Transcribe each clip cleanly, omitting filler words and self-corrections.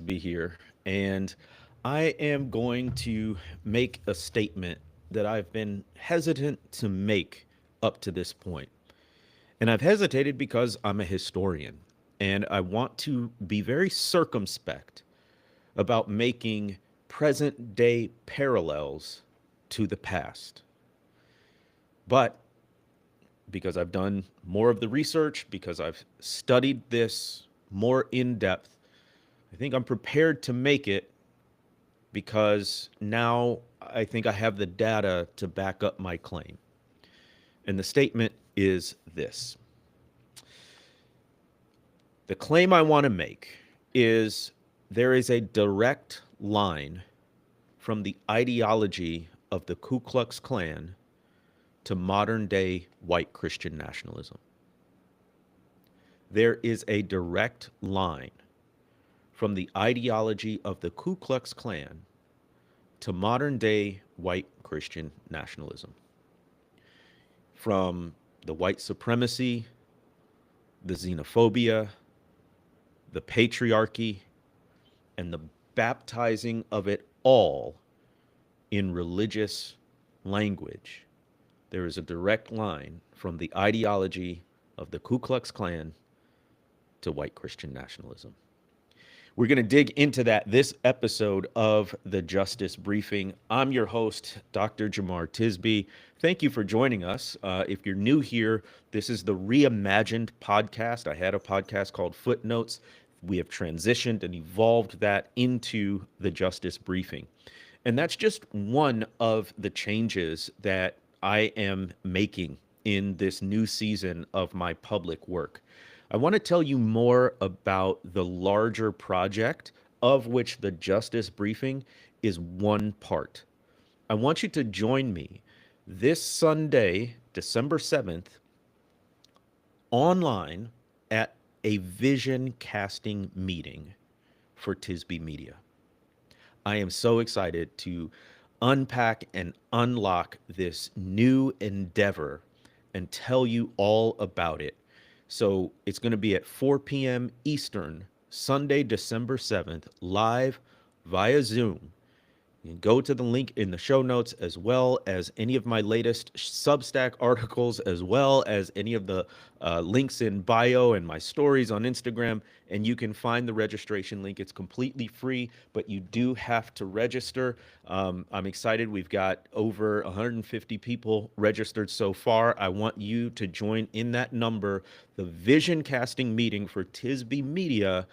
Tisby here, and I am going to make a statement that I've been hesitant to make up to this point. And I've hesitated because I'm a historian, and I want to be very circumspect about making present day parallels to the past. But because I've done more of the research, because I've studied this more in depth, I think I'm prepared to make it because now I think I have the data to back up my claim. And the statement is this: the claim I want to make is there is a direct line from the ideology of the Ku Klux Klan to modern day white Christian nationalism. There is a direct line from the ideology of the Ku Klux Klan to modern day white Christian nationalism. From the white supremacy, the xenophobia, the patriarchy, and the baptizing of it all in religious language. There is a direct line from the ideology of the Ku Klux Klan to white Christian nationalism. We're going to dig into that this episode of the Justice Briefing. I'm your host, Dr. Jamar Tisby. Thank you for joining us. If you're new here, this is the Reimagined podcast. I had a podcast called Footnotes. We have transitioned and evolved that into the Justice Briefing. And that's just one of the changes that I am making in this new season of my public work. I want to tell you more about the larger project of which the Justice Briefing is one part. I want you to join me this Sunday, December 7th, online at a vision casting meeting for Tisby Media. I am so excited to unpack and unlock this new endeavor and tell you all about it. So it's going to be at 4 p.m. Eastern, Sunday, December 7th, live via Zoom. You can go to the link in the show notes, as well as any of my latest Substack articles, as well as any of the links in bio and my stories on Instagram. And you can find the registration link. It's completely free, but you do have to register. I'm excited. We've got over 150 people registered so far. I want you to join in that number, the vision casting meeting for Tisby Media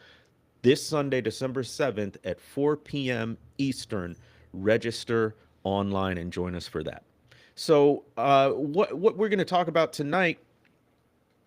this Sunday, December 7th at 4 p.m. Eastern. Register online and join us for that. So what we're going to talk about tonight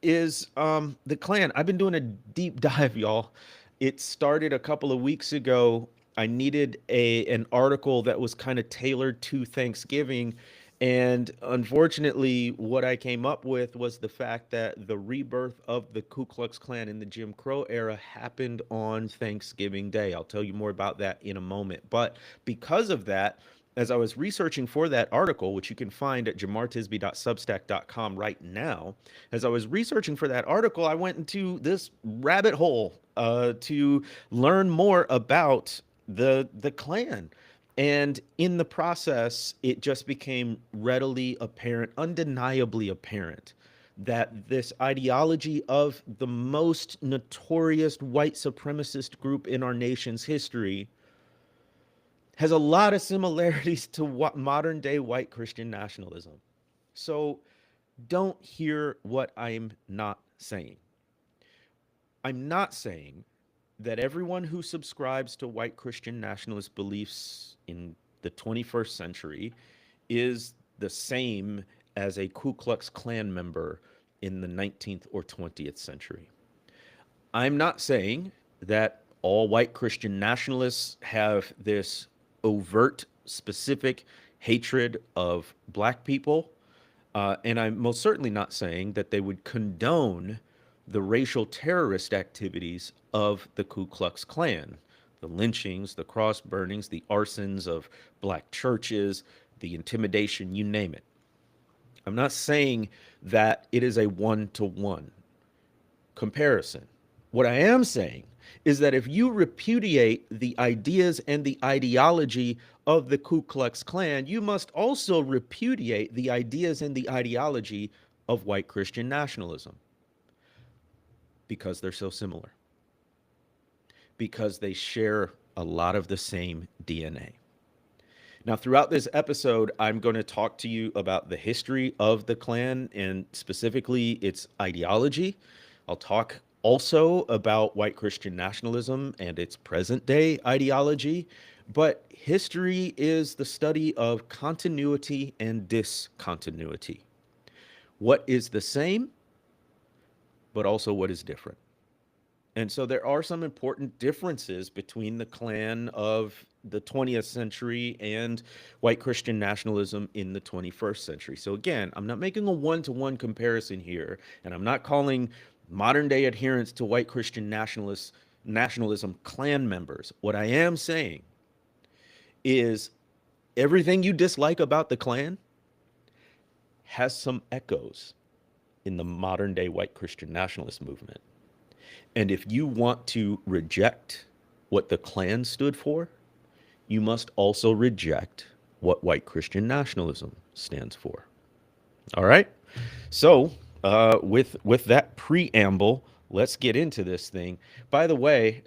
is the Klan. I've been doing a deep dive, y'all. It started a couple of weeks ago. I needed an article that was kind of tailored to Thanksgiving. And unfortunately, what I came up with was the fact that the rebirth of the Ku Klux Klan in the Jim Crow era happened on Thanksgiving Day. I'll tell you more about that in a moment. But because of that, as I was researching for that article, which you can find at jamartisby.substack.com right now, as I was researching for that article, I went into this rabbit hole to learn more about the Klan. And in the process, it just became readily apparent, undeniably apparent, that this ideology of the most notorious white supremacist group in our nation's history has a lot of similarities to what modern day white Christian nationalism. So don't hear what I'm not saying. I'm not saying that everyone who subscribes to white Christian nationalist beliefs in the 21st century is the same as a Ku Klux Klan member in the 19th or 20th century. I'm not saying that all white Christian nationalists have this overt, specific hatred of black people. And I'm most certainly not saying that they would condone the racial terrorist activities of the Ku Klux Klan, the lynchings, the cross burnings, the arsons of black churches, the intimidation, you name it. I'm not saying that it is a one-to-one comparison. What I am saying is that if you repudiate the ideas and the ideology of the Ku Klux Klan, you must also repudiate the ideas and the ideology of white Christian nationalism because they're so similar, because they share a lot of the same DNA. Now, throughout this episode, I'm going to talk to you about the history of the Klan and specifically its ideology. I'll talk also about white Christian nationalism and its present day ideology. But history is the study of continuity and discontinuity. What is the same, but also what is different. And so there are some important differences between the Klan of the 20th century and white Christian nationalism in the 21st century. So again, I'm not making a one-to-one comparison here, and I'm not calling modern day adherents to white Christian nationalism Klan members. What I am saying is everything you dislike about the Klan has some echoes in the modern day white Christian nationalist movement. And if you want to reject what the Klan stood for, you must also reject what white Christian nationalism stands for. All right. So, with that preamble, let's get into this thing. By the way,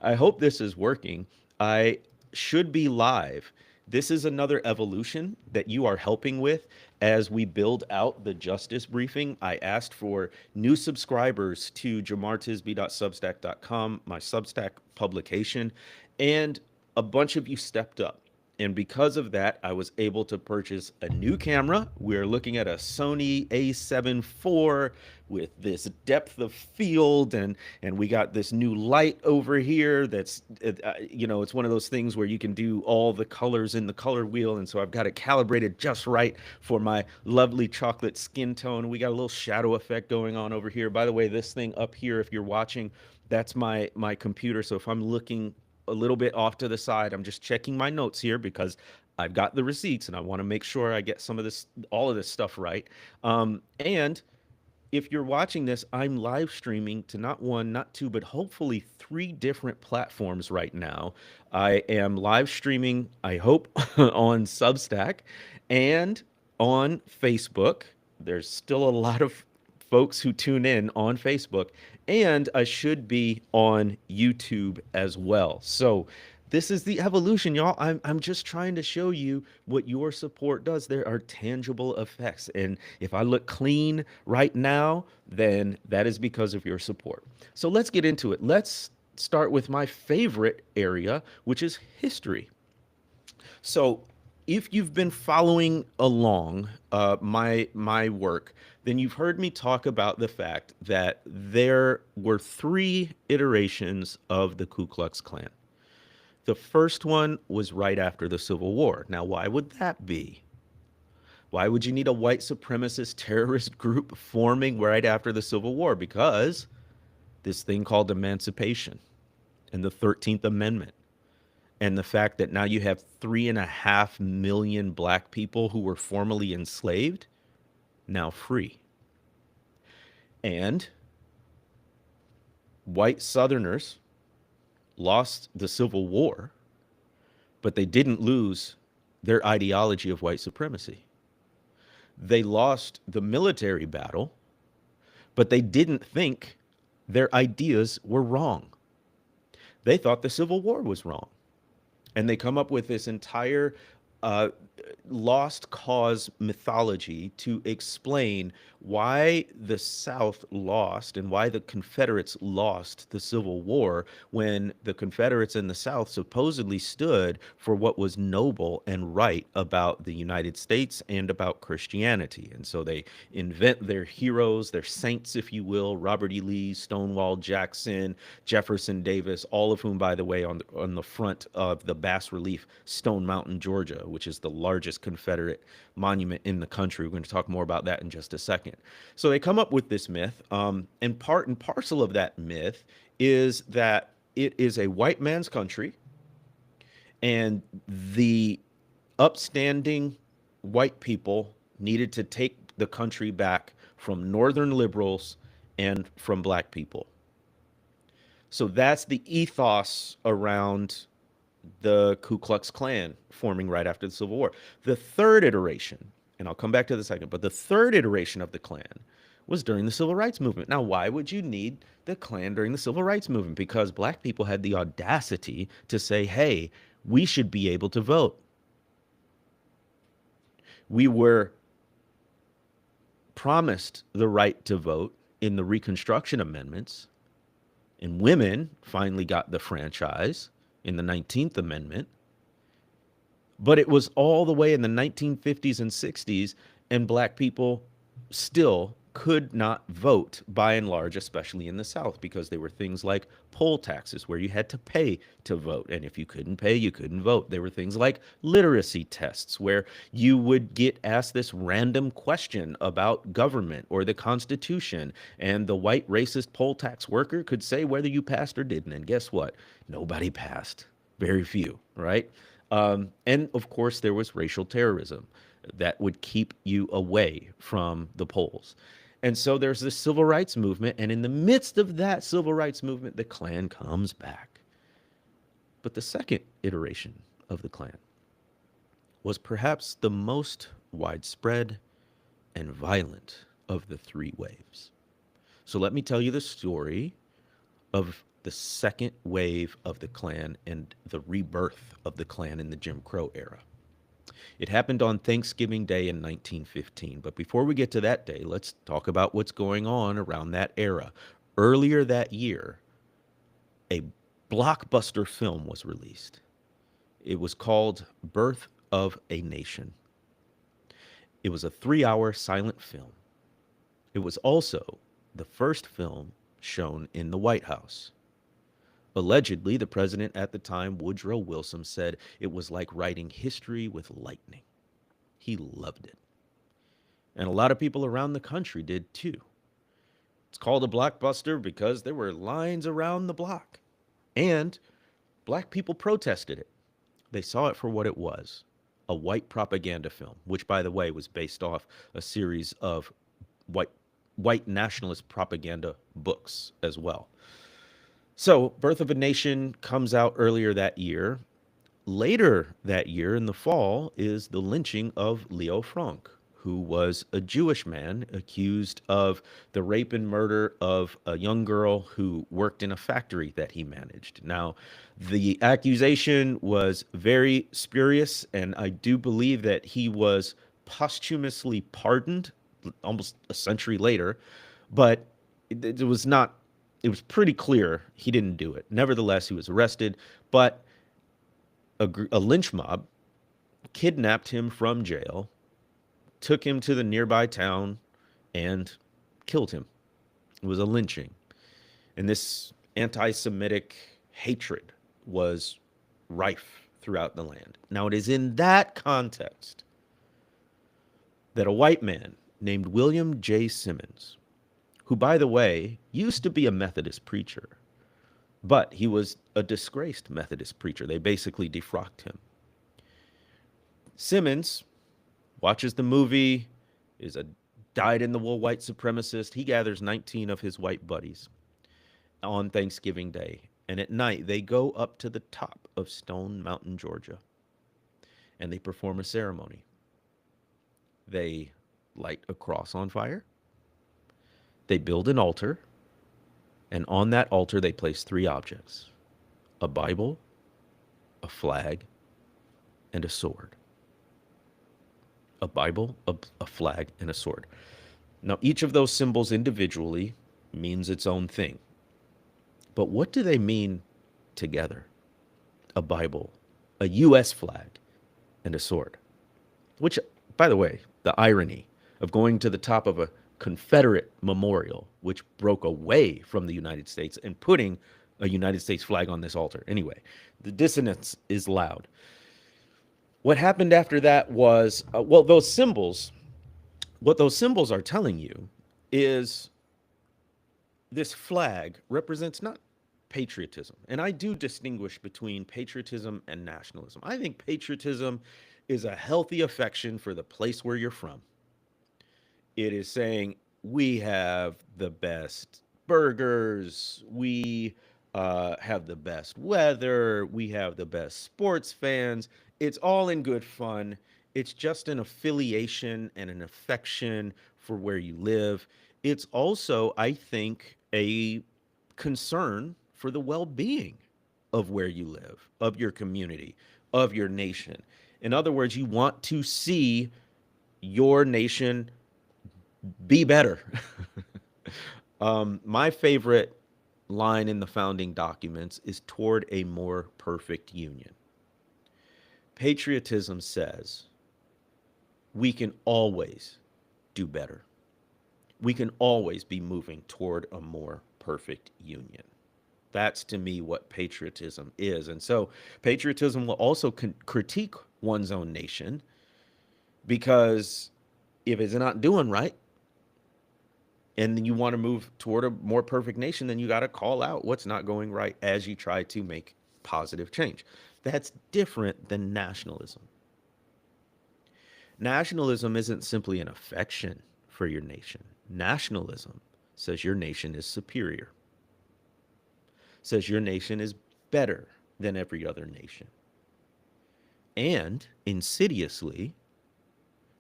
I hope this is working. I should be live. This is another evolution that you are helping with as we build out the justice briefing. I asked for new subscribers to jamartisby.substack.com, my Substack publication, and a bunch of you stepped up. And because of that, I was able to purchase a new camera. We're looking at a Sony A7 IV with this depth of field, and we got this new light over here that's it's one of those things where you can do all the colors in the color wheel, and so I've got it calibrated just right for my lovely chocolate skin tone. We got a little shadow effect going on over here. By the way, this thing up here, if you're watching, that's my computer. So if I'm looking a little bit off to the side, I'm just checking my notes here because I've got the receipts and I want to make sure I get some of this, all of this stuff right. And if you're watching this, I'm live streaming to not one, not two, but hopefully three different platforms right now. I am live streaming, I hope, on Substack and on Facebook. There's still a lot of folks who tune in on Facebook, and I should be on YouTube as well. So this is the evolution, y'all. I'm just trying to show you what your support does. There are tangible effects. And if I look clean right now, then that is because of your support. So let's get into it. Let's start with my favorite area, which is history. So if you've been following along my work, then you've heard me talk about the fact that there were three iterations of the Ku Klux Klan. The first one was right after the Civil War. Now, why would that be? Why would you need a white supremacist terrorist group forming right after the Civil War? Because this thing called emancipation and the 13th Amendment and the fact that now you have 3.5 million black people who were formerly enslaved now free. And white Southerners lost the Civil War, but they didn't lose their ideology of white supremacy. They lost the military battle, but they didn't think their ideas were wrong. They thought the Civil War was wrong. And they come up with this entire uh, lost cause mythology to explain why the South lost and why the Confederates lost the Civil War when the Confederates and the South supposedly stood for what was noble and right about the United States and about Christianity. And so they invent their heroes, their saints, if you will, Robert E. Lee, Stonewall Jackson, Jefferson Davis, all of whom, by the way, on the front of the bas relief Stone Mountain, Georgia, which is the largest Confederate monument in the country. We're going to talk more about that in just a second. So they come up with this myth, and part and parcel of that myth is that it is a white man's country, and the upstanding white people needed to take the country back from northern liberals and from black people. So that's the ethos around the Ku Klux Klan forming right after the Civil War. The third iteration, and I'll come back to the second, but the third iteration of the Klan was during the Civil Rights Movement. Now, why would you need the Klan during the Civil Rights Movement? Because black people had the audacity to say, hey, we should be able to vote. We were promised the right to vote in the Reconstruction Amendments, and women finally got the franchise in the 19th Amendment. But it was all the way in the 1950s and 60s, and black people still could not vote by and large, especially in the South, because there were things like poll taxes where you had to pay to vote. And if you couldn't pay, you couldn't vote. There were things like literacy tests where you would get asked this random question about government or the Constitution, and the white racist poll tax worker could say whether you passed or didn't. And guess what? Nobody passed. Very few, right? And of course, there was racial terrorism that would keep you away from the polls. And so there's this civil rights movement. And in the midst of that civil rights movement, the Klan comes back. But the second iteration of the Klan was perhaps the most widespread and violent of the three waves. So let me tell you the story of the second wave of the Klan and the rebirth of the Klan in the Jim Crow era. It happened on Thanksgiving Day in 1915. But before we get to that day, let's talk about what's going on around that era. Earlier that year, a blockbuster film was released. It was called Birth of a Nation. It was a 3-hour silent film. It was also the first film shown in the White House. Allegedly, the president at the time, Woodrow Wilson, said it was like writing history with lightning. He loved it. And a lot of people around the country did too. It's called a blockbuster because there were lines around the block. And black people protested it. They saw it for what it was, a white propaganda film, which, by the way, was based off a series of white, white nationalist propaganda books as well. So, Birth of a Nation comes out earlier that year. Later that year, in the fall, is the lynching of Leo Frank, who was a Jewish man accused of the rape and murder of a young girl who worked in a factory that he managed. Now, the accusation was very spurious, and I do believe that he was posthumously pardoned almost a century later, but it was not, it was pretty clear he didn't do it. Nevertheless, he was arrested, but a lynch mob kidnapped him from jail, took him to the nearby town, and killed him. It was a lynching. And this anti Semitic hatred was rife throughout the land. Now, it is in that context that a white man named William J. Simmons, who, by the way, used to be a Methodist preacher, but he was a disgraced Methodist preacher. They basically defrocked him. Simmons watches the movie, is a dyed-in-the-wool white supremacist. He gathers 19 of his white buddies on Thanksgiving Day, and at night they go up to the top of Stone Mountain, Georgia, and they perform a ceremony. They light a cross on fire, they build an altar, and on that altar they place three objects: a Bible, a flag, and a sword. A Bible, a flag, and a sword. Now, each of those symbols individually means its own thing. But what do they mean together? A Bible, a U.S. flag, and a sword. Which, by the way, the irony of going to the top of a Confederate memorial, which broke away from the United States, and putting a United States flag on this altar. Anyway, the dissonance is loud. What happened after that was, what those symbols are telling you is this flag represents not patriotism. And I do distinguish between patriotism and nationalism. I think patriotism is a healthy affection for the place where you're from. It is saying we have the best burgers, we have the best weather, we have the best sports fans. It's all in good fun. It's just an affiliation and an affection for where you live. It's also, I think, a concern for the well being of where you live, of your community, of your nation. In other words, you want to see your nation be better. My favorite line in the founding documents is toward a more perfect union. Patriotism says we can always do better. We can always be moving toward a more perfect union. That's to me what patriotism is. And so patriotism will also critique one's own nation because if it's not doing right, and you want to move toward a more perfect nation, then you got to call out what's not going right as you try to make positive change. That's different than nationalism. Nationalism isn't simply an affection for your nation. Nationalism says your nation is superior, says your nation is better than every other nation. And insidiously,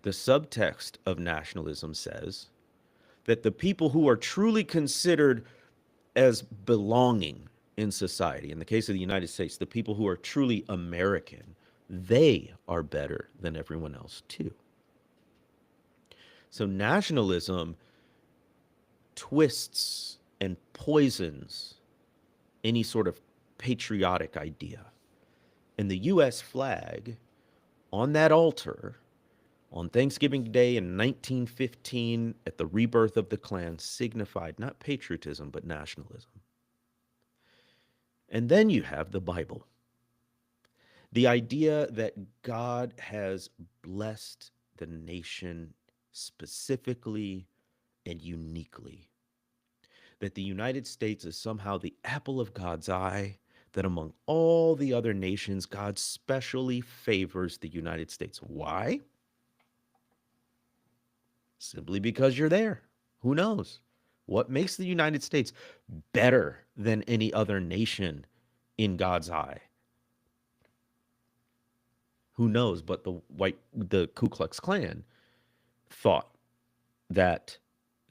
the subtext of nationalism says that the people who are truly considered as belonging in society, in the case of the United States, the people who are truly American, they are better than everyone else too. So nationalism twists and poisons any sort of patriotic idea. And the US flag on that altar on Thanksgiving Day in 1915, at the rebirth of the Klan, signified not patriotism, but nationalism. And then you have the Bible. The idea that God has blessed the nation specifically and uniquely. That the United States is somehow the apple of God's eye, that among all the other nations, God specially favors the United States. Why? Simply because you're there. Who knows? What makes the United States better than any other nation in God's eye? Who knows? But the Ku Klux Klan thought that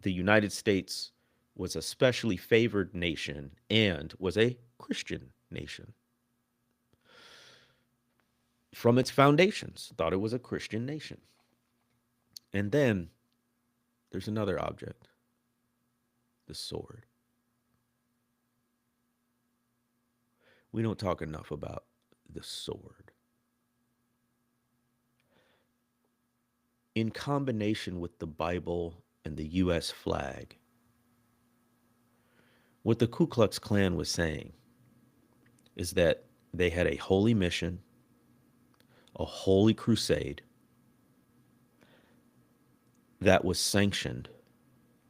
the United States was a specially favored nation and was a Christian nation. From its foundations, thought it was a Christian nation. And then there's another object, the sword. We don't talk enough about the sword. In combination with the Bible and the US flag, what the Ku Klux Klan was saying is that they had a holy mission, a holy crusade that was sanctioned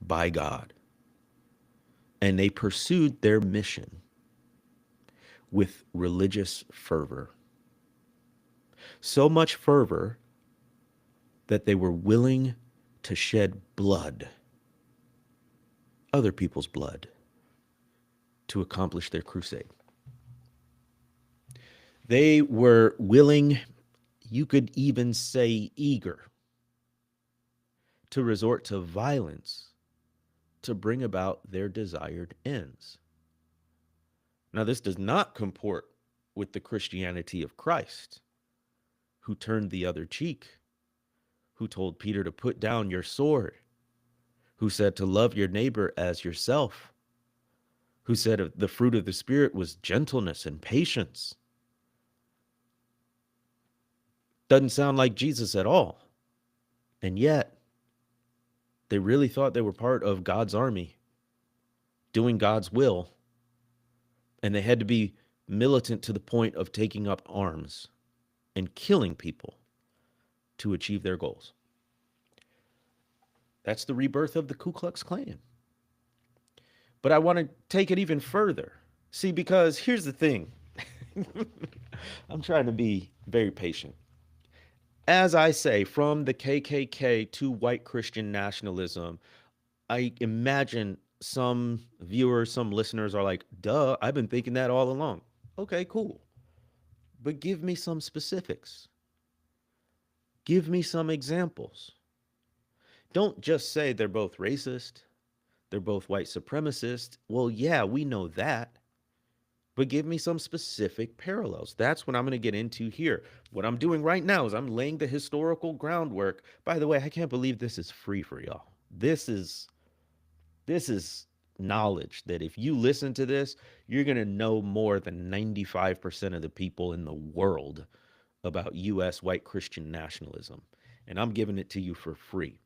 by God. And they pursued their mission with religious fervor. So much fervor that they were willing to shed blood, other people's blood, to accomplish their crusade. They were willing, you could even say eager, to resort to violence to bring about their desired ends. Now, this does not comport with the Christianity of Christ, who turned the other cheek, who told Peter to put down your sword, who said to love your neighbor as yourself, who said the fruit of the Spirit was gentleness and patience. Doesn't sound like Jesus at all. And yet, they really thought they were part of God's army, doing God's will. And they had to be militant to the point of taking up arms and killing people to achieve their goals. That's the rebirth of the Ku Klux Klan. But I want to take it even further. See, because here's the thing. I'm trying to be very patient. As I say, from the KKK to white Christian nationalism, I imagine some viewers, some listeners are like, duh, I've been thinking that all along. Okay, cool. But give me some specifics. Give me some examples. Don't just say they're both racist, they're both white supremacists. Well, yeah, we know that. But give me some specific parallels. That's what I'm going to get into here. What I'm doing right now is I'm laying the historical groundwork. By the way, I can't believe this is free for y'all. This is knowledge that if you listen to this, you're going to know more than 95% of the people in the world about US white Christian nationalism. And I'm giving it to you for free.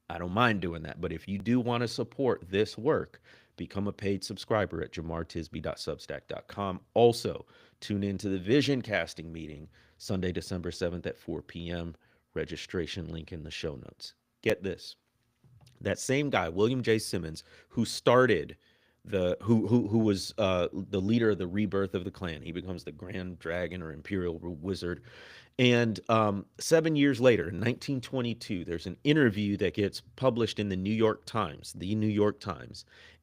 I don't mind doing that. But if you do want to support this work, become a paid subscriber at jamartisby.substack.com. Also, tune into the vision casting meeting Sunday, December 7th at 4 p.m. Registration link in the show notes. Get this. That same guy, William J. Simmons, who started who was the leader of the rebirth of the Klan. He becomes the Grand Dragon or Imperial Wizard. And 7 years later, in 1922, there's an interview that gets published in the New York Times,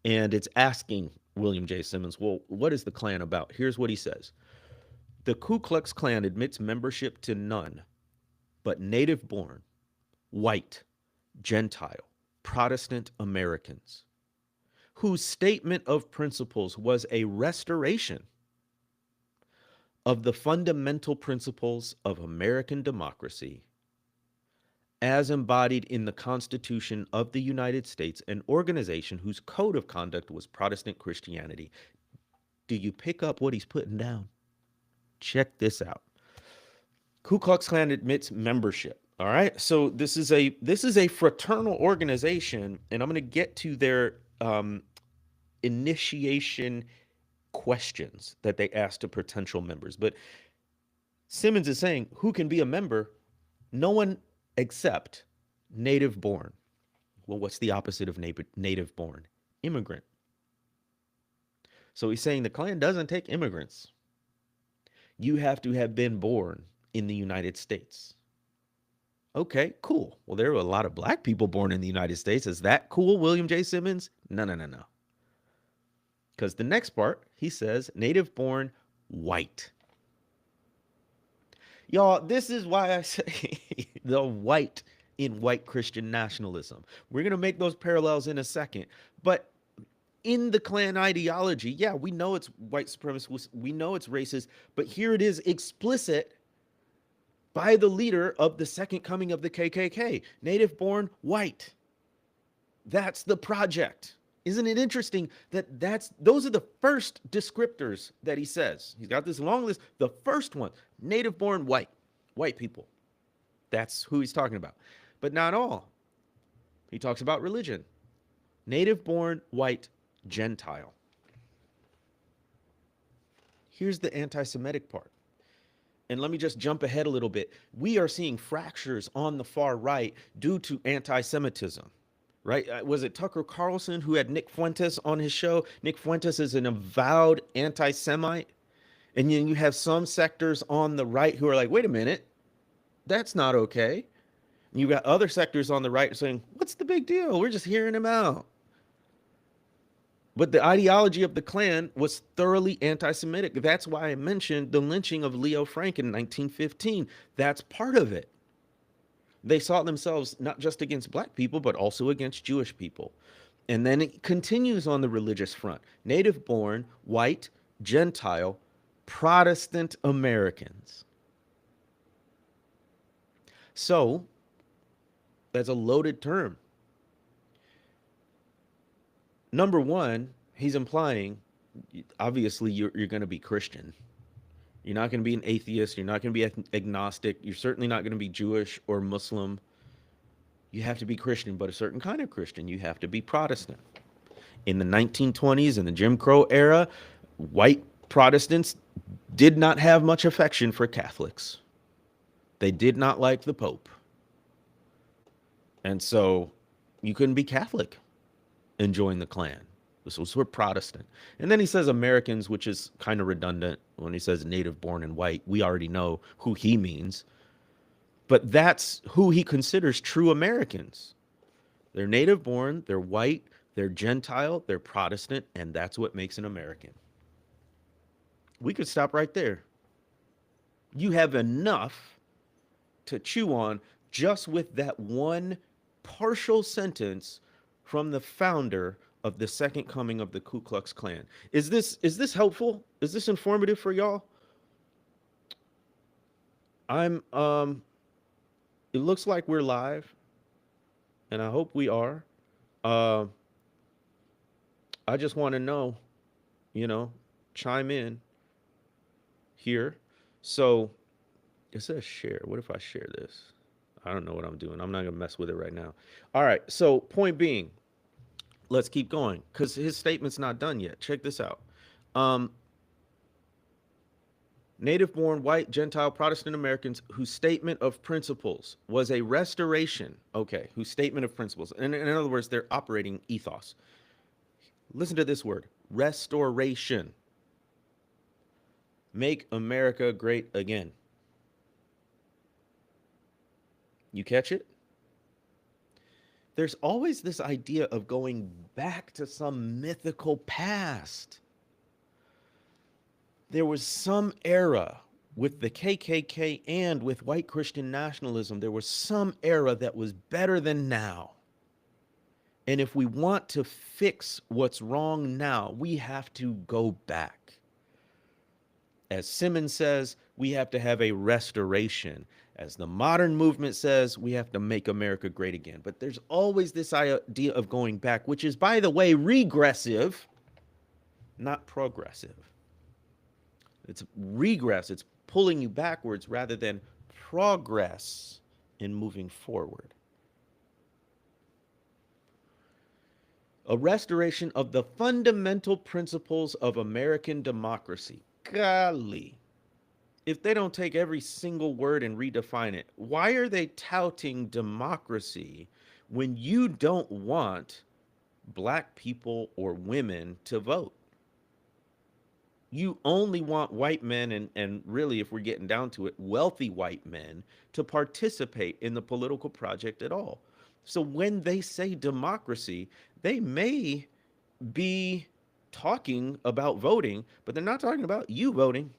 and it's asking William J. Simmons, well, what is the Klan about? Here's what he says. The Ku Klux Klan admits membership to none but native-born, white, Gentile, Protestant Americans, whose statement of principles was a restoration of the fundamental principles of American democracy as embodied in the Constitution of the United States, an organization whose code of conduct was Protestant Christianity. Do you pick up what he's putting down? Check this out. Ku Klux Klan admits membership. All right. So this is a fraternal organization, and I'm going to get to their initiation questions that they ask to potential members. But Simmons is saying, who can be a member? No one except native born. Well, what's the opposite of native born? Immigrant. So he's saying the Klan doesn't take immigrants. You have to have been born in the United States. Okay, cool. Well, there were a lot of black people born in the United States. Is that cool, William J. Simmons? No. Because the next part, he says, native born white. Y'all, this is why I say the white in white Christian nationalism. We're going to make those parallels in a second. But in the Klan ideology, yeah, we know it's white supremacist, we know it's racist, but here it is explicit by the leader of the second coming of the KKK, native born white. That's the project. Isn't it interesting that those are the first descriptors that he says? He's got this long list. The first one, native born white people. That's who he's talking about. But not all. He talks about religion. Native born white Gentile. Here's the anti-Semitic part. And let me just jump ahead a little bit. We are seeing fractures on the far right due to anti-Semitism. Right? Was it Tucker Carlson who had Nick Fuentes on his show? Nick Fuentes is an avowed anti-Semite. And then you have some sectors on the right who are like, wait a minute, that's not okay. And you've got other sectors on the right saying, what's the big deal? We're just hearing him out. But the ideology of the Klan was thoroughly anti-Semitic. That's why I mentioned the lynching of Leo Frank in 1915. That's part of it. They saw themselves not just against black people, but also against Jewish people. And then it continues on the religious front. Native born, white, Gentile, Protestant Americans. So that's a loaded term. Number one, he's implying, obviously, you're going to be Christian. You're not going to be an atheist. You're not going to be agnostic. You're certainly not going to be Jewish or Muslim. You have to be Christian, but a certain kind of Christian. You have to be Protestant. In the 1920s, in the Jim Crow era, white Protestants did not have much affection for Catholics. They did not like the Pope. And so you couldn't be Catholic and join the Klan. This was for Protestant. And then he says Americans, which is kind of redundant when he says native born and white. We already know who he means. But that's who he considers true Americans. They're native born, they're white, They're Gentile, they're Protestant, and that's what makes an American. We could stop right there. You have enough to chew on just with that one partial sentence from the founder of the second coming of the Ku Klux Klan. Is this helpful? Is this informative for y'all? I'm it looks like we're live, and I hope we are. Uh I just want to know, you know, chime in here. So it says share. What if I share this? I don't know what I'm doing. I'm not gonna mess with it right now. All right. So point being, let's keep going because his statement's not done yet. Check this out. Um, Native born white Gentile Protestant Americans whose statement of principles was a restoration. Okay, whose statement of principles. In other words, their operating ethos. Listen to this word restoration. Make America great again. You catch it? There's always this idea of going back to some mythical past. There was some era with the KKK and with white Christian nationalism, there was some era that was better than now. And if we want to fix what's wrong now, we have to go back. As Simmons says, we have to have a restoration. As the modern movement says, we have to make America great again. But there's always this idea of going back, which is, by the way, regressive, not progressive. It's regress. It's pulling you backwards rather than progress in moving forward. A restoration of the fundamental principles of American democracy. Golly. If they don't take every single word and redefine it, why are they touting democracy when you don't want black people or women to vote? You only want white men and really, if we're getting down to it, wealthy white men to participate in the political project at all. So when they say democracy, they may be talking about voting, but they're not talking about you voting.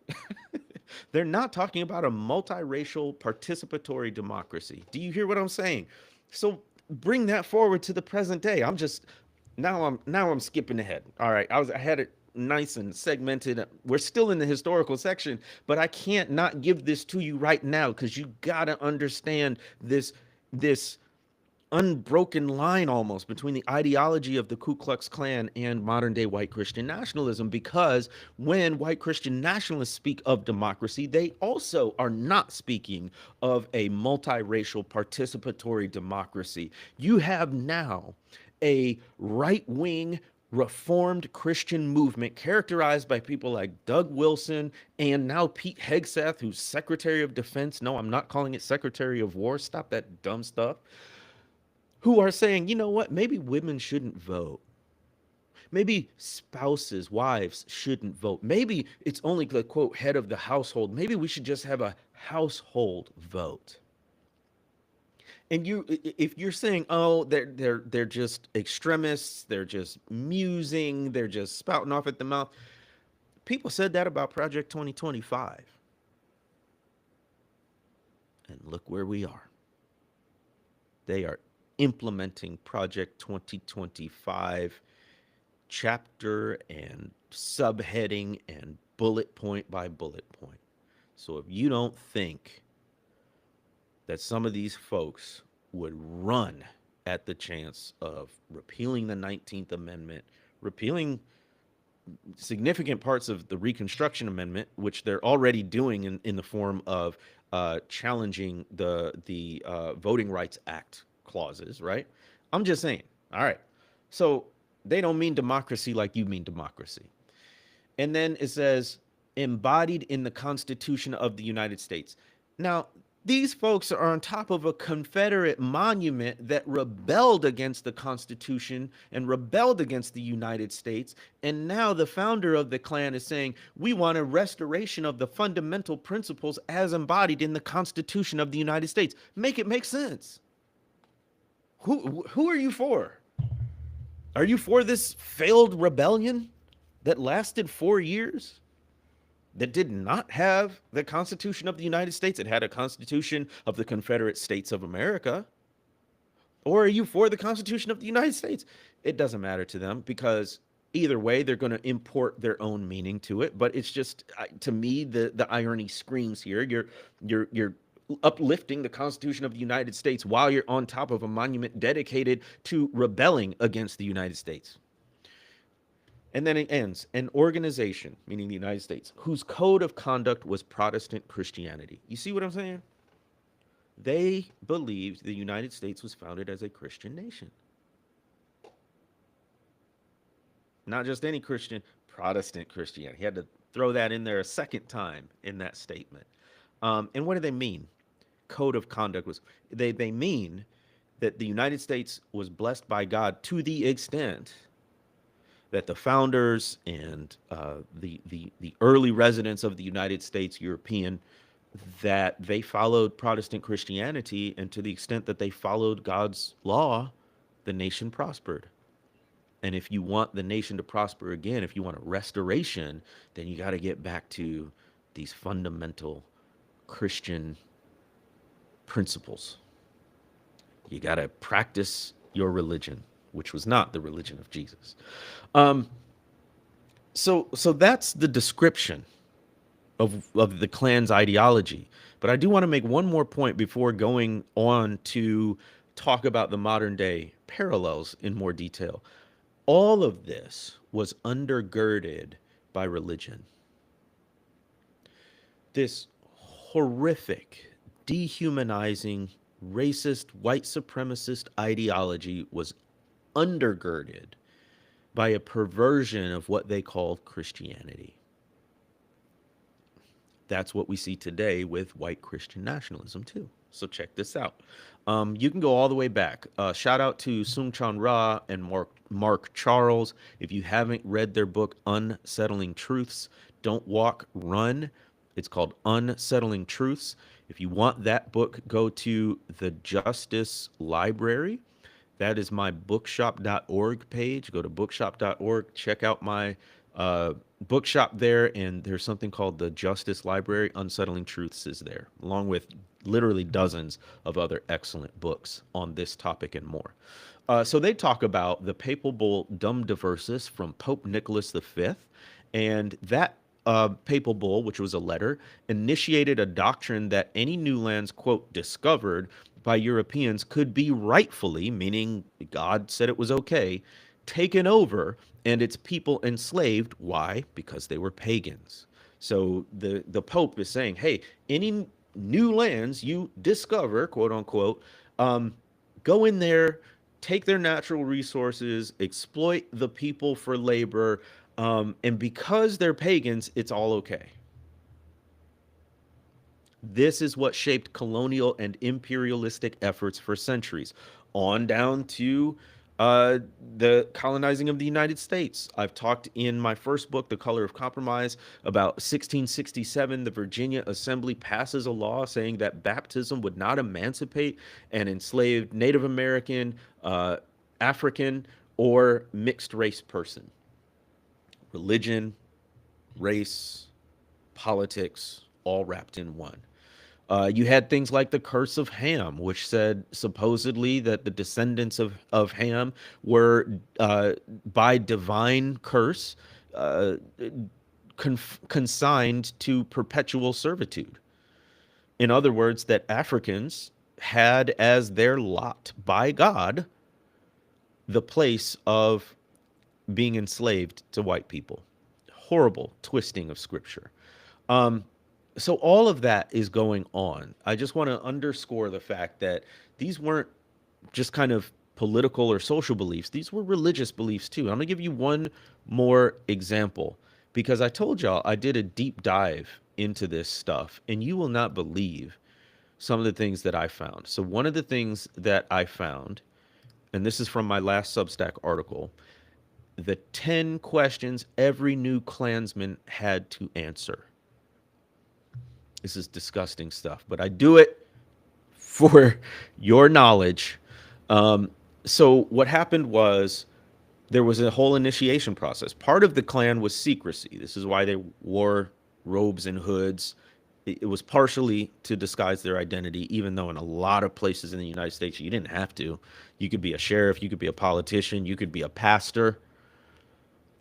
They're not talking about a multiracial participatory democracy. Do you hear what I'm saying? So bring that forward to the present day. I'm skipping ahead. All right, I had it nice and segmented. We're still in the historical section, but I can't not give this to you right now because you gotta understand this unbroken line almost between the ideology of the Ku Klux Klan and modern day white Christian nationalism, because when white Christian nationalists speak of democracy, they also are not speaking of a multiracial participatory democracy. You have now a right-wing Reformed Christian movement characterized by people like Doug Wilson and now Pete Hegseth, who's Secretary of Defense. No, I'm not calling it Secretary of War. Stop that dumb stuff. Who are saying, you know what, maybe women shouldn't vote. Maybe spouses, wives shouldn't vote. Maybe it's only the quote head of the household. Maybe we should just have a household vote. And if you're saying, oh, they're just extremists, they're just musing, they're just spouting off at the mouth. People said that about Project 2025. And look where we are. They are implementing Project 2025 chapter and subheading and bullet point by bullet point. So if you don't think that some of these folks would run at the chance of repealing the 19th Amendment, repealing significant parts of the Reconstruction Amendment, which they're already doing in the form of challenging the Voting Rights Act clauses, right? I'm just saying. All right. So they don't mean democracy like you mean democracy. And then it says embodied in the Constitution of the United States. Now, these folks are on top of a Confederate monument that rebelled against the Constitution and rebelled against the United States. And now the founder of the Klan is saying, we want a restoration of the fundamental principles as embodied in the Constitution of the United States. Make it make sense. Who are you for? Are you for this failed rebellion that lasted 4 years? That did not have the Constitution of the United States. It had a Constitution of the Confederate States of America. Or are you for the Constitution of the United States? It doesn't matter to them because either way, they're going to import their own meaning to it. But it's just, to me, the irony screams here. You're uplifting the Constitution of the United States while you're on top of a monument dedicated to rebelling against the United States. And then it ends an organization, meaning the United States, whose code of conduct was Protestant Christianity. You see what I'm saying? They believed the United States was founded as a Christian nation. Not just any Christian, Protestant Christianity. He had to throw that in there a second time in that statement. And what do they mean? Code of conduct was, they mean that the United States was blessed by God to the extent that the founders and the early residents of the United States, European, that they followed Protestant Christianity, and to the extent that they followed God's law, the nation prospered. And if you want the nation to prosper again, if you want a restoration, then you got to get back to these fundamental Christian principles. You got to practice your religion, which was not the religion of Jesus. So that's the description of the Klan's ideology. But I do want to make one more point before going on to talk about the modern day parallels in more detail. All of this was undergirded by religion. This horrific, dehumanizing, racist, white supremacist ideology was undergirded by a perversion of what they called Christianity. That's what we see today with white Christian nationalism too. So check this out. You can go all the way back. Shout out to Sung Chan Ra and Mark Charles. If you haven't read their book, Unsettling Truths, Don't Walk, Run. It's called Unsettling Truths. If you want that book, go to the Justice Library. That is my bookshop.org page. Go to bookshop.org, check out my bookshop there, and there's something called the Justice Library. Unsettling Truths is there, along with literally dozens of other excellent books on this topic and more. So they talk about the papal bull Dum Diversus from Pope Nicholas V, and that papal bull, which was a letter, initiated a doctrine that any new lands, quote, discovered by Europeans could be rightfully, meaning God said it was okay, taken over and its people enslaved. Why? Because they were pagans. So the Pope is saying, hey, any new lands you discover, quote unquote, go in there, take their natural resources, exploit the people for labor, and because they're pagans, it's all okay. This is what shaped colonial and imperialistic efforts for centuries, on down to the colonizing of the United States. I've talked in my first book, The Color of Compromise, about 1667. The Virginia Assembly passes a law saying that baptism would not emancipate an enslaved Native American, African, or mixed race person. Religion, race, politics, all wrapped in one. You had things like the Curse of Ham, which said supposedly that the descendants of Ham were, by divine curse, consigned to perpetual servitude. In other words, that Africans had as their lot by God the place of being enslaved to white people. Horrible twisting of scripture. So all of that is going on. I just want to underscore the fact that these weren't just kind of political or social beliefs. These were religious beliefs too. I'm going to give you one more example because I told y'all I did a deep dive into this stuff, and you will not believe some of the things that I found. So one of the things that I found, and this is from my last Substack article, the 10 questions every new Klansman had to answer. This is disgusting stuff, but I do it for your knowledge. So what happened was There was a whole initiation process. Part of the Klan was secrecy. This is why they wore robes and hoods. It was partially to disguise their identity, even though in a lot of places in the United States you didn't have to. You could be a sheriff, you could be a politician, you could be a pastor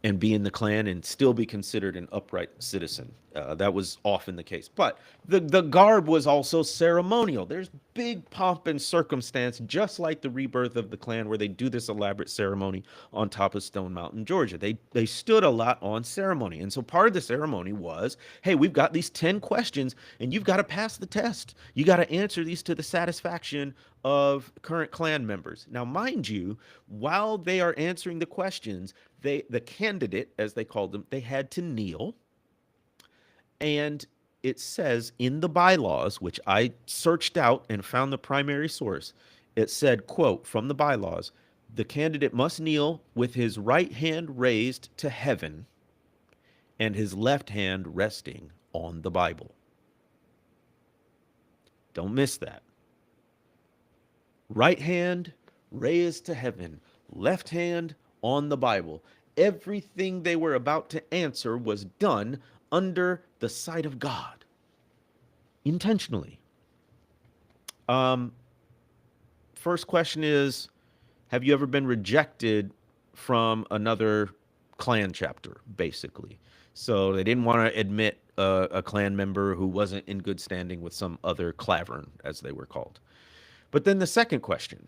and be in the Klan and still be considered an upright citizen. That was often the case. But the garb was also ceremonial. There's big pomp and circumstance, just like the rebirth of the Klan, where they do this elaborate ceremony on top of Stone Mountain, Georgia. They stood a lot on ceremony. And so part of the ceremony was, hey, we've got these 10 questions, and you've got to pass the test. You got to answer these to the satisfaction of current Klan members. Now, mind you, while they are answering the questions, the candidate, as they called them, they had to kneel. And it says in the bylaws, which I searched out and found the primary source, it said, quote, from the bylaws, the candidate must kneel with his right hand raised to heaven and his left hand resting on the Bible. Don't miss that. Right hand raised to heaven, left hand on the Bible. Everything they were about to answer was done under the sight of God, intentionally. First question is, have you ever been rejected from another Klan chapter, basically? So they didn't want to admit a Klan member who wasn't in good standing with some other clavern, as they were called. But then the second question,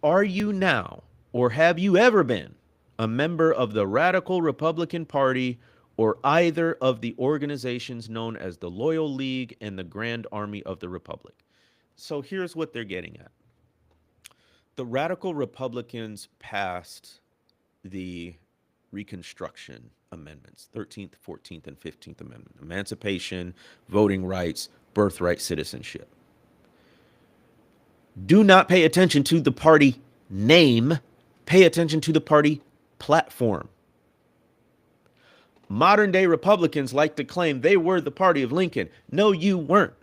are you now, or have you ever been, a member of the Radical Republican Party or either of the organizations known as the Loyal League and the Grand Army of the Republic? So here's what they're getting at. The Radical Republicans passed the Reconstruction Amendments, 13th, 14th, and 15th Amendment, emancipation, voting rights, birthright citizenship. Do not pay attention to the party name, pay attention to the party platform. Modern day Republicans like to claim they were the party of Lincoln. No, you weren't.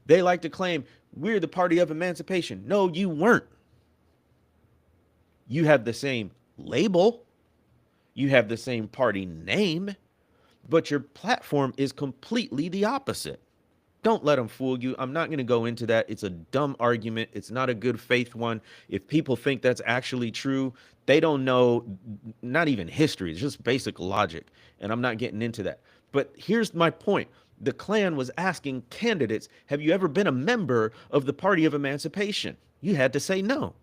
They like to claim we're the party of emancipation. No, you weren't. You have the same label, you have the same party name, but your platform is completely the opposite. Don't let them fool you. I'm not going to go into that. It's a dumb argument. It's not a good faith one. If people think that's actually true, they don't know, not even history. It's just basic logic. And I'm not getting into that. But here's my point. The Klan was asking candidates, have you ever been a member of the Party of Emancipation? You had to say no.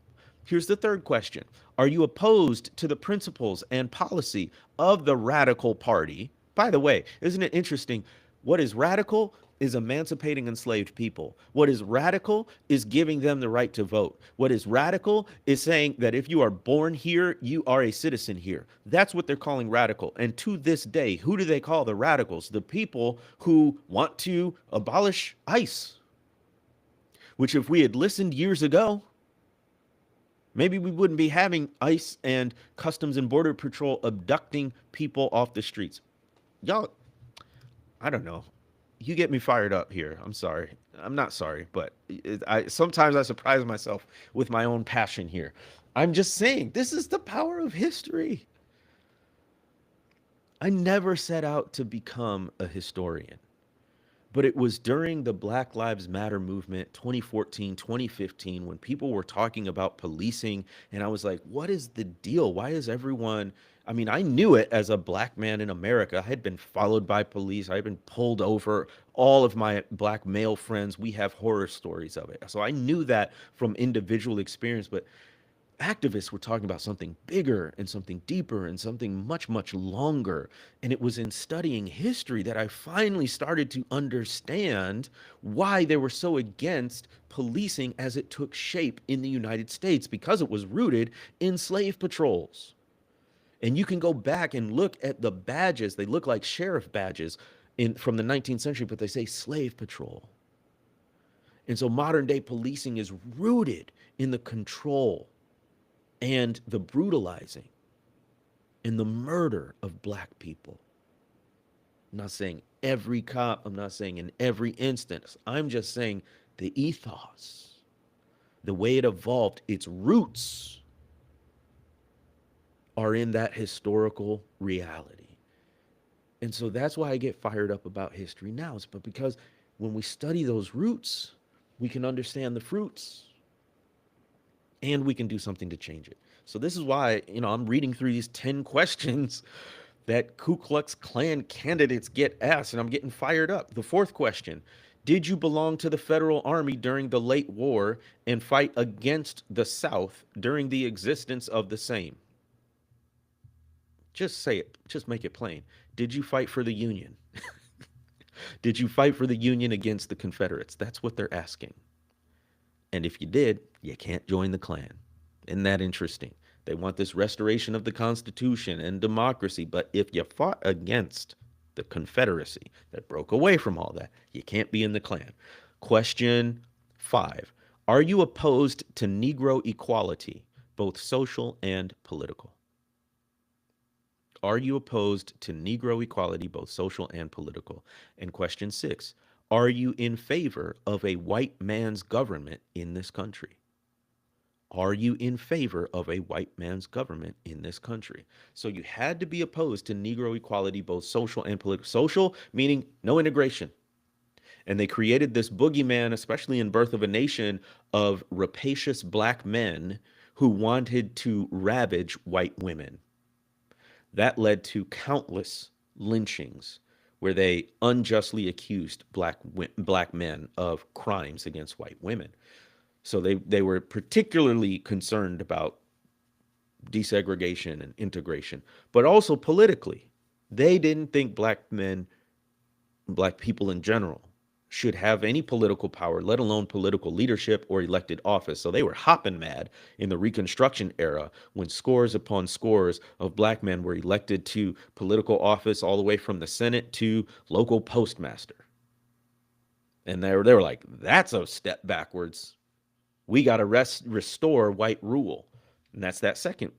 Here's the third question. Are you opposed to the principles and policy of the Radical Party? By the way, isn't it interesting? What is radical is emancipating enslaved people. What is radical is giving them the right to vote. What is radical is saying that if you are born here, you are a citizen here. That's what they're calling radical. And to this day, who do they call the radicals? The people who want to abolish ICE, which if we had listened years ago, maybe we wouldn't be having ICE and Customs and Border Patrol abducting people off the streets. Y'all, I don't know. You get me fired up here. I'm sorry. I'm not sorry, but sometimes I surprise myself with my own passion here. I'm just saying, this is the power of history. I never set out to become a historian, but it was during the Black Lives Matter movement, 2014, 2015, when people were talking about policing, and I was like, what is the deal? Why is everyone... I mean, I knew it as a black man in America. I had been followed by police. I had been pulled over. All of my black male friends, we have horror stories of it. So I knew that from individual experience, but activists were talking about something bigger and something deeper and something much, much longer. And it was in studying history that I finally started to understand why they were so against policing as it took shape in the United States, because it was rooted in slave patrols. And you can go back and look at the badges. They look like sheriff badges from the 19th century, but they say slave patrol. And so modern day policing is rooted in the control and the brutalizing and the murder of black people. I'm not saying every cop. I'm not saying in every instance. I'm just saying the ethos, the way it evolved, its roots are in that historical reality. And so that's why I get fired up about history now. But because when we study those roots, we can understand the fruits and we can do something to change it. So this is why, I'm reading through these 10 questions that Ku Klux Klan candidates get asked, and I'm getting fired up. The fourth question: did you belong to the Federal Army during the late war and fight against the South during the existence of the same? Just say it. Just make it plain. Did you fight for the Union? Did you fight for the Union against the Confederates? That's what they're asking. And if you did, you can't join the Klan. Isn't that interesting? They want this restoration of the Constitution and democracy, but if you fought against the Confederacy that broke away from all that, you can't be in the Klan. Question 5. Are you opposed to Negro equality, both social and political? Are you opposed to Negro equality, both social and political? And question 6. Are you in favor of a white man's government in this country? Are you in favor of a white man's government in this country? So you had to be opposed to Negro equality, both social and political. Social, meaning no integration. And they created this boogeyman, especially in Birth of a Nation, of rapacious black men who wanted to ravage white women. That led to countless lynchings where they unjustly accused black men of crimes against white women. So they were particularly concerned about desegregation and integration, but also politically. They didn't think black men, black people in general, should have any political power, let alone political leadership or elected office. So they were hopping mad in the Reconstruction era when scores upon scores of black men were elected to political office, all the way from the Senate to local postmaster. And they were like, that's a step backwards. We got to restore white rule. And that's that second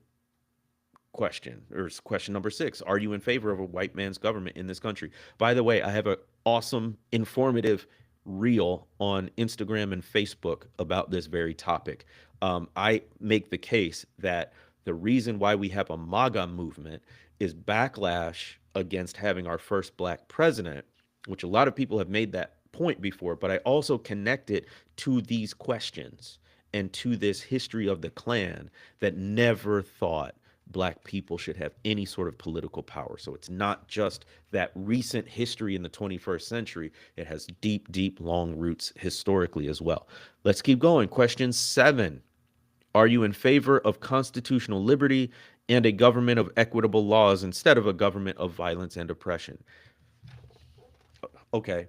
question, or question number 6. Are you in favor of a white man's government in this country? By the way, I have an awesome, informative reel on Instagram and Facebook about this very topic. I make the case that the reason why we have a MAGA movement is backlash against having our first black president, which a lot of people have made that point before, but I also connect it to these questions and to this history of the Klan that never thought black people should have any sort of political power. So it's not just that recent history in the 21st century. It has deep, deep, long roots historically as well. Let's keep going. Question 7. Are you in favor of constitutional liberty and a government of equitable laws instead of a government of violence and oppression? Okay.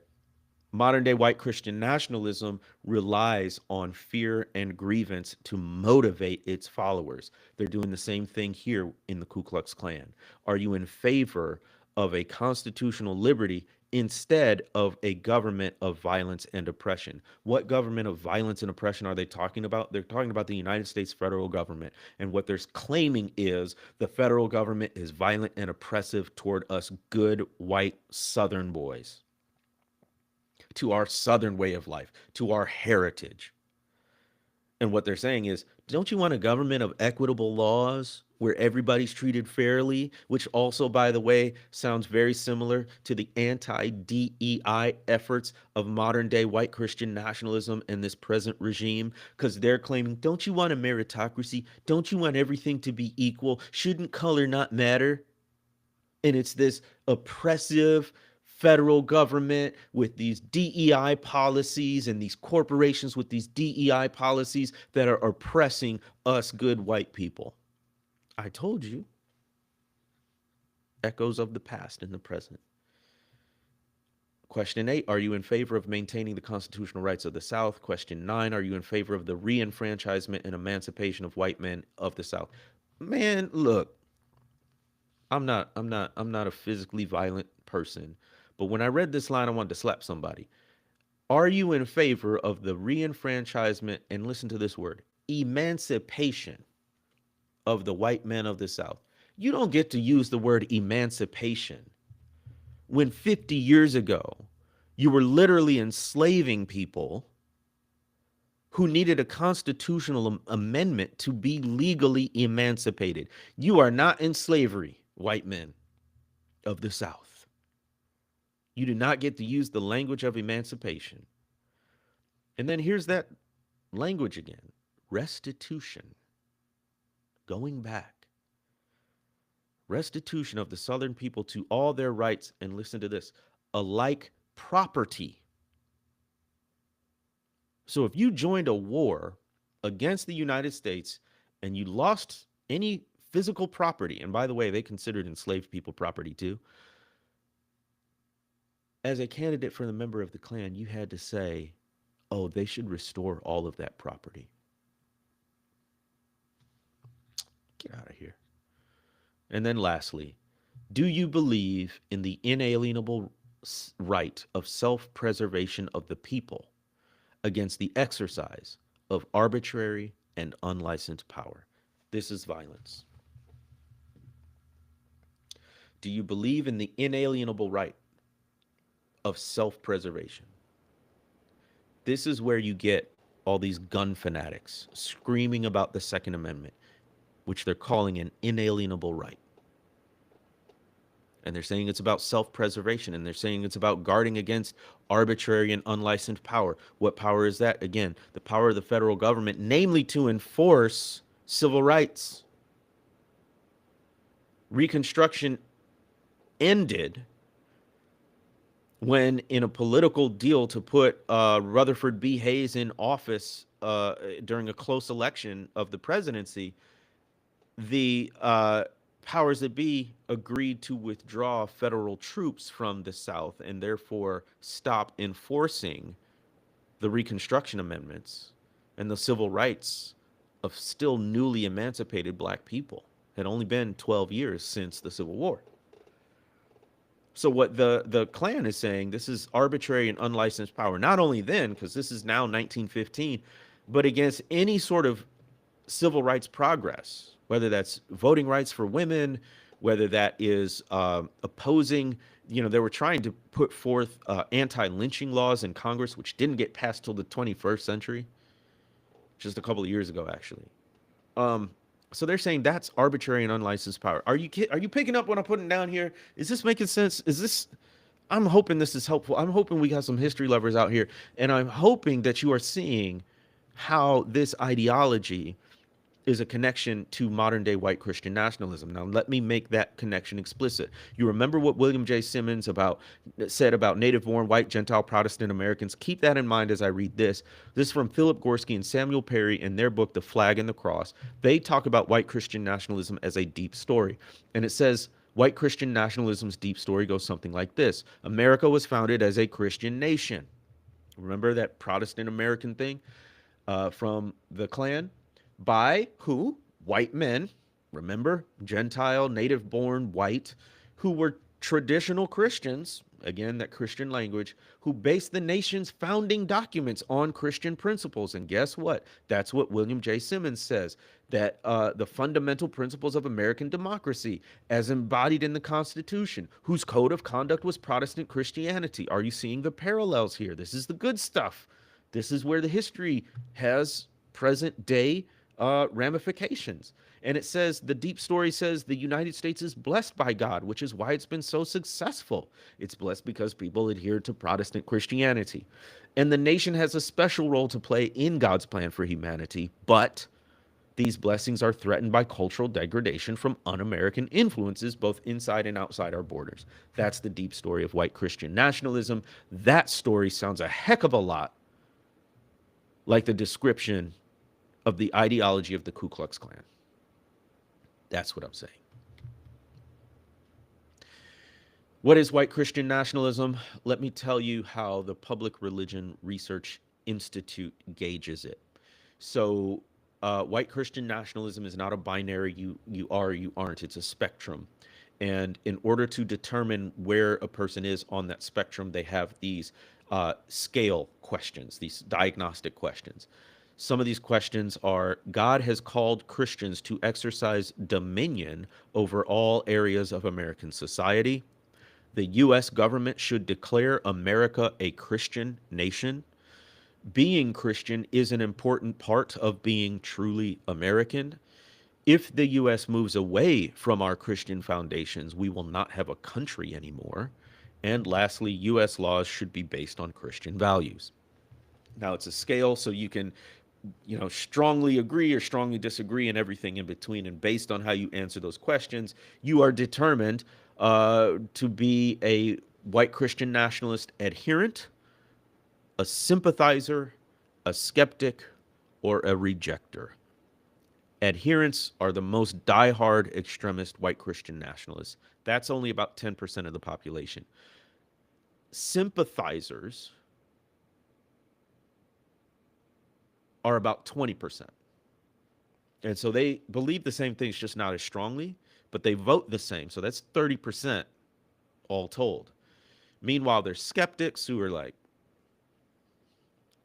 Modern day white Christian nationalism relies on fear and grievance to motivate its followers. They're doing the same thing here in the Ku Klux Klan. Are you in favor of a constitutional liberty instead of a government of violence and oppression? What government of violence and oppression are they talking about? They're talking about the United States federal government. And what they're claiming is the federal government is violent and oppressive toward us good white Southern boys, to our Southern way of life, to our heritage. And what they're saying is, don't you want a government of equitable laws where everybody's treated fairly? Which also, by the way, sounds very similar to the anti-DEI efforts of modern day white Christian nationalism and this present regime, because they're claiming, don't you want a meritocracy? Don't you want everything to be equal? Shouldn't color not matter? And it's this oppressive federal government with these DEI policies and these corporations with these DEI policies that are oppressing us good white people. I told you. Echoes of the past in the present. Question 8, are you in favor of maintaining the constitutional rights of the South? Question 9, are you in favor of the reenfranchisement and emancipation of white men of the South? Man, look, I'm not a physically violent person, but when I read this line, I wanted to slap somebody. Are you in favor of the reenfranchisement, and listen to this word, emancipation of the white men of the South? You don't get to use the word emancipation when 50 years ago you were literally enslaving people who needed a constitutional amendment to be legally emancipated. You are not in slavery, white men of the South. You do not get to use the language of emancipation. And then here's that language again: restitution, going back. Restitution of the Southern people to all their rights, and listen to this, alike property. So if you joined a war against the United States and you lost any physical property, and by the way, they considered enslaved people property too, as a candidate for the member of the Klan, you had to say, oh, they should restore all of that property. Get out of here. And then lastly, do you believe in the inalienable right of self-preservation of the people against the exercise of arbitrary and unlicensed power? This is violence. Do you believe in the inalienable right of self-preservation? This is where you get all these gun fanatics screaming about the Second Amendment, which they're calling an inalienable right. And they're saying it's about self-preservation, and they're saying it's about guarding against arbitrary and unlicensed power. What power is that? Again, the power of the federal government, namely to enforce civil rights. Reconstruction ended when, in a political deal to put Rutherford B. Hayes in office during a close election of the presidency, the powers that be agreed to withdraw federal troops from the South and therefore stop enforcing the Reconstruction Amendments and the civil rights of still newly emancipated black people. It had only been 12 years since the Civil War. So what the Klan is saying, this is arbitrary and unlicensed power, not only then, because this is now 1915, but against any sort of civil rights progress, whether that's voting rights for women, whether that is opposing, they were trying to put forth anti-lynching laws in Congress, which didn't get passed till the 21st century, just a couple of years ago, actually. So they're saying that's arbitrary and unlicensed power. Are you picking up what I'm putting down here? Is this making sense? I'm hoping this is helpful. I'm hoping we got some history lovers out here, and I'm hoping that you are seeing how this ideology is a connection to modern day white Christian nationalism. Now, let me make that connection explicit. You remember what William J. Simmons said about native-born white Gentile Protestant Americans? Keep that in mind as I read this. This is from Philip Gorski and Samuel Perry in their book, The Flag and the Cross. They talk about white Christian nationalism as a deep story. And it says, white Christian nationalism's deep story goes something like this. America was founded as a Christian nation. Remember that Protestant American thing from the Klan? By who? White men, remember, Gentile, native-born white, who were traditional Christians, again, that Christian language, who based the nation's founding documents on Christian principles. And guess what? That's what William J. Simmons says, that the fundamental principles of American democracy, as embodied in the Constitution, whose code of conduct was Protestant Christianity. Are you seeing the parallels here? This is the good stuff. This is where the history has present-day ramifications. And it says, the deep story says the United States is blessed by God, which is why it's been so successful. It's blessed because people adhere to Protestant Christianity. And the nation has a special role to play in God's plan for humanity, but these blessings are threatened by cultural degradation from un-American influences, both inside and outside our borders. That's the deep story of white Christian nationalism. That story sounds a heck of a lot like the description of the ideology of the Ku Klux Klan. That's what I'm saying. What is white Christian nationalism? Let me tell you how the Public Religion Research Institute gauges it. So white Christian nationalism is not a binary, you are or you aren't. It's a spectrum. And in order to determine where a person is on that spectrum, they have these scale questions, these diagnostic questions. Some of these questions are, God has called Christians to exercise dominion over all areas of American society. The U.S. government should declare America a Christian nation. Being Christian is an important part of being truly American. If the U.S. moves away from our Christian foundations, we will not have a country anymore. And lastly, U.S. laws should be based on Christian values. Now, it's a scale, so you can, strongly agree or strongly disagree and everything in between. And based on how you answer those questions, you are determined to be a white Christian nationalist adherent, a sympathizer, a skeptic, or a rejecter. Adherents are the most diehard extremist white Christian nationalists. That's only about 10% of the population. Sympathizers are about 20%. And so they believe the same things, just not as strongly, but they vote the same. So that's 30% all told. Meanwhile, there's skeptics who are like,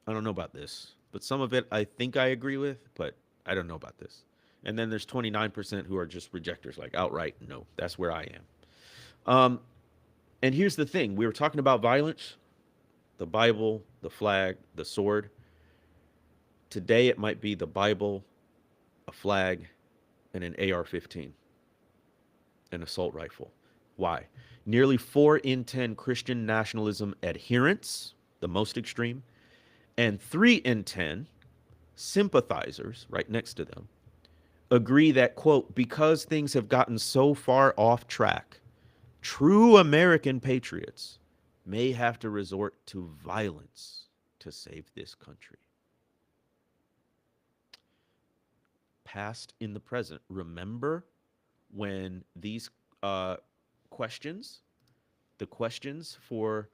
I don't know about this, but some of it I think I agree with, but I don't know about this. And then there's 29% who are just rejectors, like outright, no, that's where I am. And here's the thing, we were talking about violence, the Bible, the flag, the sword. Today it might be the Bible, a flag, and an AR-15, an assault rifle. Why? Nearly 4 in 10 Christian nationalism adherents, the most extreme, and 3 in 10 sympathizers, right next to them, agree that, quote, because things have gotten so far off track, true American patriots may have to resort to violence to save this country. Past in the present. Remember when these questions, the questions for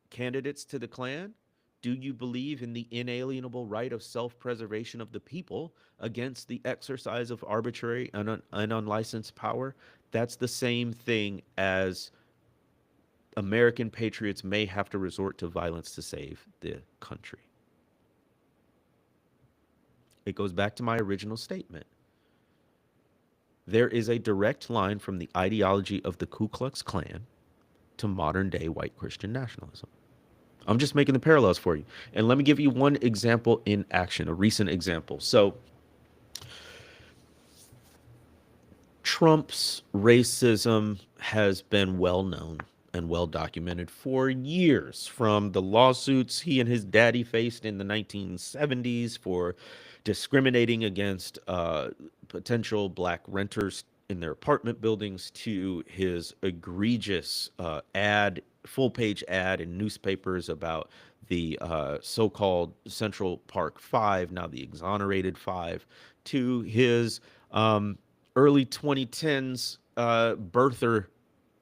candidates to the Klan, do you believe in the inalienable right of self-preservation of the people against the exercise of arbitrary and unlicensed power? That's the same thing as American patriots may have to resort to violence to save the country. It goes back to my original statement. There is a direct line from the ideology of the Ku Klux Klan to modern day white Christian nationalism. I'm just making the parallels for you. And let me give you one example in action, a recent example. So Trump's racism has been well known and well documented for years, from the lawsuits he and his daddy faced in the 1970s for discriminating against potential black renters in their apartment buildings, to his egregious full page ad in newspapers about the so-called Central Park Five, now the exonerated Five, to his early 2010s birther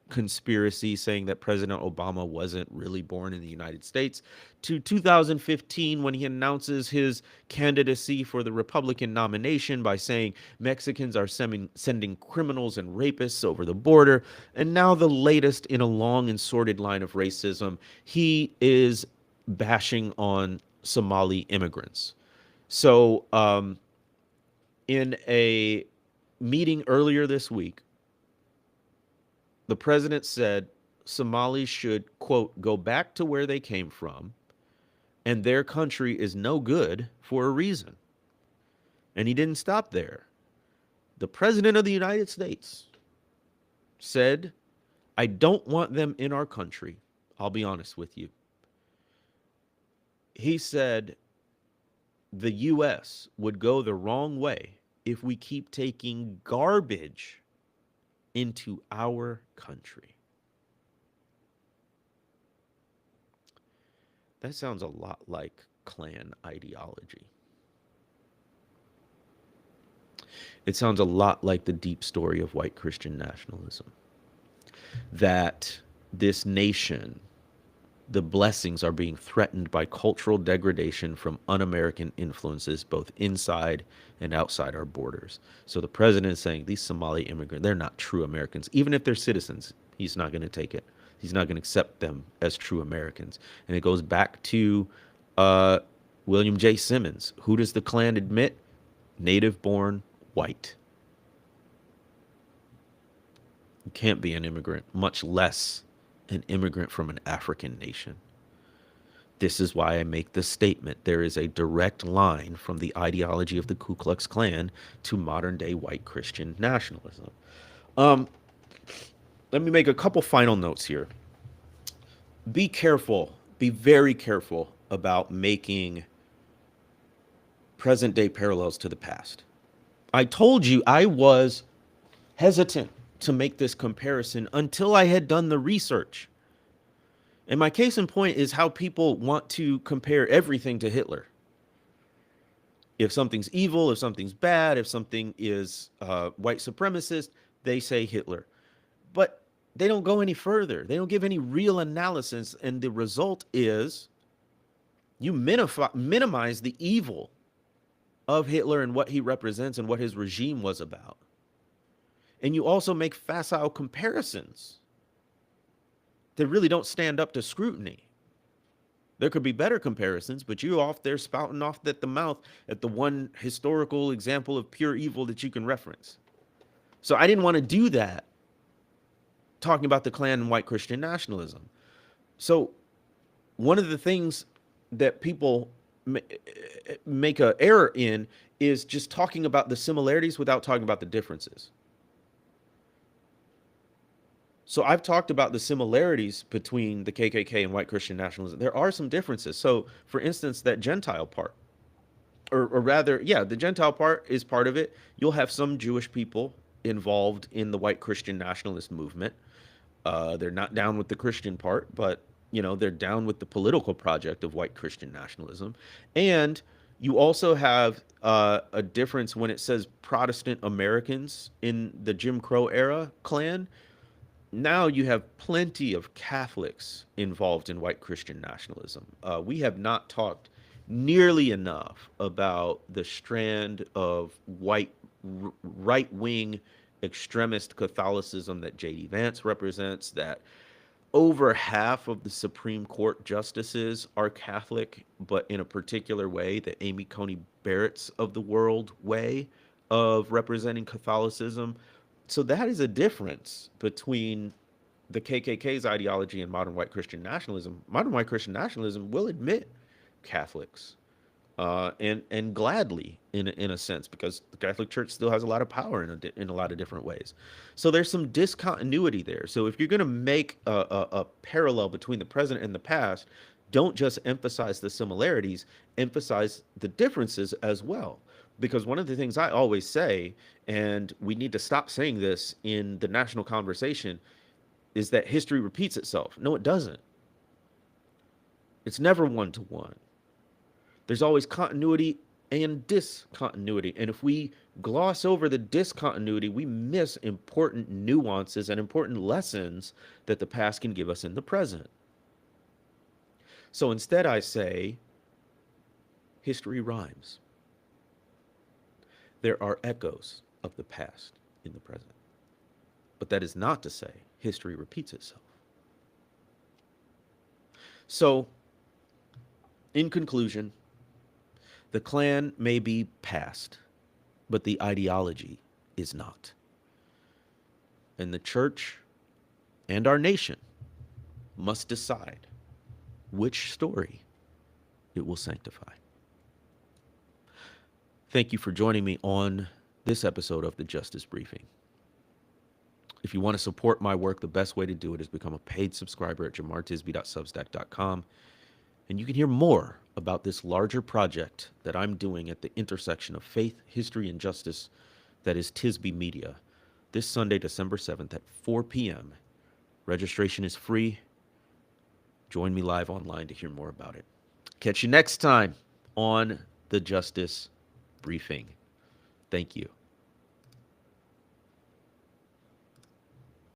conspiracy saying that President Obama wasn't really born in the United States, to 2015 when he announces his candidacy for the Republican nomination by saying Mexicans are sending criminals and rapists over the border. And now the latest in a long and sordid line of racism, he is bashing on Somali immigrants. So in a meeting earlier this week, the president said Somalis should, quote, go back to where they came from, and their country is no good for a reason. And he didn't stop there. The president of the United States said, I don't want them in our country. I'll be honest with you. He said the U.S. would go the wrong way if we keep taking garbage into our country. That sounds a lot like Klan ideology. It sounds a lot like the deep story of white Christian nationalism. That this nation, the blessings are being threatened by cultural degradation from un-American influences, both inside and outside our borders. So the president is saying these Somali immigrants, they're not true Americans. Even if they're citizens, he's not going to take it. He's not going to accept them as true Americans. And it goes back to William J. Simmons. Who does the Klan admit? Native-born white. You can't be an immigrant, much less an immigrant from an African nation. This is why I make this statement. There is a direct line from the ideology of the Ku Klux Klan to modern day white Christian nationalism. Um, Let me make a couple final notes here. Be careful, be very careful about making present day parallels to the past. I told you I was hesitant to make this comparison until I had done the research. And my case in point is how people want to compare everything to Hitler. If something's evil, if something's bad, if something is white supremacist, they say Hitler. But they don't go any further. They don't give any real analysis. And the result is you minimize the evil of Hitler and what he represents and what his regime was about. And you also make facile comparisons that really don't stand up to scrutiny. There could be better comparisons, but you're off there spouting off at the mouth at the one historical example of pure evil that you can reference. So I didn't want to do that talking about the Klan and white Christian nationalism. So one of the things that people make an error in is just talking about the similarities without talking about the differences. So I've talked about the similarities between the KKK and white Christian nationalism. There are some differences. So for instance, that Gentile part, or rather, yeah, the Gentile part is part of it. You'll have some Jewish people involved in the white Christian nationalist movement. They're not down with the Christian part, but they're down with the political project of white Christian nationalism. And you also have a difference when it says Protestant Americans in the Jim Crow era Klan. Now you have plenty of Catholics involved in white Christian nationalism. We have not talked nearly enough about the strand of white right-wing extremist Catholicism that J.D. Vance represents, that over half of the Supreme Court justices are Catholic, but in a particular way, the Amy Coney Barrett's of the world way of representing Catholicism. So that is a difference between the KKK's ideology and modern white Christian nationalism. Modern white Christian nationalism will admit Catholics, and gladly in a sense, because the Catholic Church still has a lot of power in a lot of different ways. So there's some discontinuity there. So if you're going to make a parallel between the present and the past, don't just emphasize the similarities, emphasize the differences as well. Because one of the things I always say, and we need to stop saying this in the national conversation, is that history repeats itself. No, it doesn't. It's never one-to-one. There's always continuity and discontinuity. And if we gloss over the discontinuity, we miss important nuances and important lessons that the past can give us in the present. So instead, I say, history rhymes. There are echoes of the past in the present. But that is not to say history repeats itself. So, in conclusion, the Klan may be past, but the ideology is not. And the church and our nation must decide which story it will sanctify. Thank you for joining me on this episode of the Justice Briefing. If you want to support my work, the best way to do it is become a paid subscriber at jamartisby.substack.com. And you can hear more about this larger project that I'm doing at the intersection of faith, history, and justice that is Tisby Media this Sunday, December 7th at 4 p.m. Registration is free. Join me live online to hear more about it. Catch you next time on the Justice Briefing. Thank you.